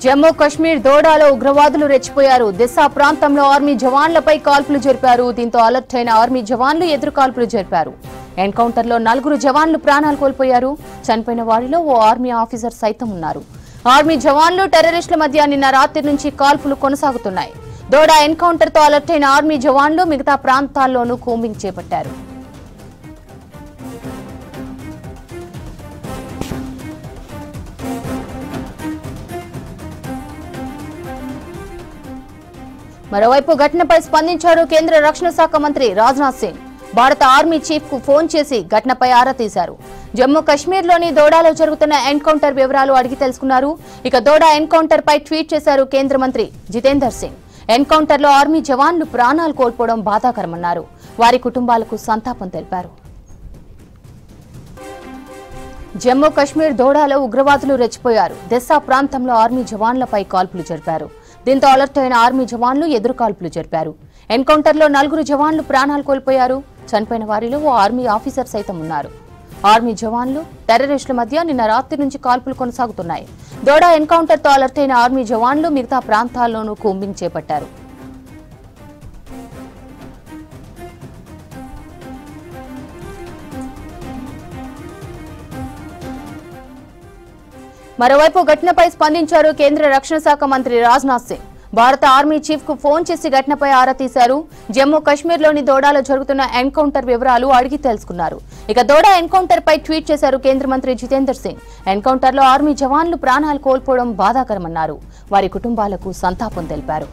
జమ్మూ కశ్మీర్ దోడాలో ఉగ్రవాదులు రెచ్చిపోయారు. దిశా ప్రాంతంలో ఆర్మీ జవాన్లపై కాల్పులు జరిపారు. దీంతో అలర్ట్ అయిన ఆర్మీ జవాన్లు ఎదురు కాల్పులు జరిపారు. ఎన్కౌంటర్లో 4 జవాన్లు ప్రాణాలు కోల్పోయారు. చనిపోయిన వారిలో ఓ ఆర్మీ ఆఫీసర్ సైతం ఉన్నారు. ఆర్మీ జవాన్లు టెర్రరిస్టుల మధ్య నిన్న రాత్రి నుంచి కాల్పులు కొనసాగుతున్నాయి. దోడా ఎన్కౌంటర్తో అలర్ట్ అయిన ఆర్మీ జవాన్లు మిగతా ప్రాంతాల్లోనూ కూంబింగ్ చేపట్టారు. మరోవైపు ఘటనపై స్పందించారు కేంద్ర రక్షణ శాఖ మంత్రి రాజ్నాథ్ సింగ్. భారత ఆర్మీ చీఫ్ కు ఫోన్ చేసి ఘటనపై ఆరా తీశారు. జమ్మూ కశ్మీర్లోని దోడాలో జరుగుతున్న ఎన్కౌంటర్ వివరాలు అడిగి తెలుసుకున్నారు. ఇక దోడా ఎన్కౌంటర్ పై ట్వీట్ చేశారు కేంద్ర మంత్రి జితేందర్ సింగ్. ఎన్కౌంటర్లో ఆర్మీ జవాన్లు ప్రాణాలు కోల్పోవడం బాధాకరమన్నారు. వారి కుటుంబాలకు సంతాపం తెలిపారు. జమ్మూ కశ్మీర్ దోడాలో ఉగ్రవాదులు రెచ్చిపోయారు. దిశా ప్రాంతంలో ఆర్మీ జవాన్లపై కాల్పులు జరిపారు. దీంతో అలర్ట్ అయిన ఆర్మీ జవాన్లు ఎదురు కాల్పులు జరిపారు. ఎన్కౌంటర్లో 4 జవాన్లు ప్రాణాలు కోల్పోయారు. చనిపోయిన వారిలో ఓ ఆర్మీ ఆఫీసర్ సైతం ఉన్నారు. ఆర్మీ జవాన్లు టెర్రరిస్టుల మధ్య నిన్న రాత్రి నుంచి కాల్పులు కొనసాగుతున్నాయి. దోడా ఎన్కౌంటర్తో అలర్ట్ అయిన ఆర్మీ జవాన్లు మిగతా ప్రాంతాల్లోనూ కూంబింగ్ చేపట్టారు. మరోవైపు ఘటనపై స్పందించారు కేంద్ర రక్షణ శాఖ మంత్రి రాజ్నాథ్ సింగ్. భారత ఆర్మీ చీఫ్ కు ఫోన్ చేసి ఘటనపై ఆరా తీశారు. జమ్మూ కశ్మీర్లోని దోడాలో జరుగుతున్న ఎన్కౌంటర్ వివరాలు అడిగి తెలుసుకున్నారు. ఇక దోడా ఎన్కౌంటర్ పై ట్వీట్ చేశారు కేంద్ర మంత్రి జితేందర్ సింగ్. ఎన్కౌంటర్లో ఆర్మీ జవాన్లు ప్రాణాలు కోల్పోవడం బాధాకరమన్నారు. వారి కుటుంబాలకు సంతాపం తెలిపారు.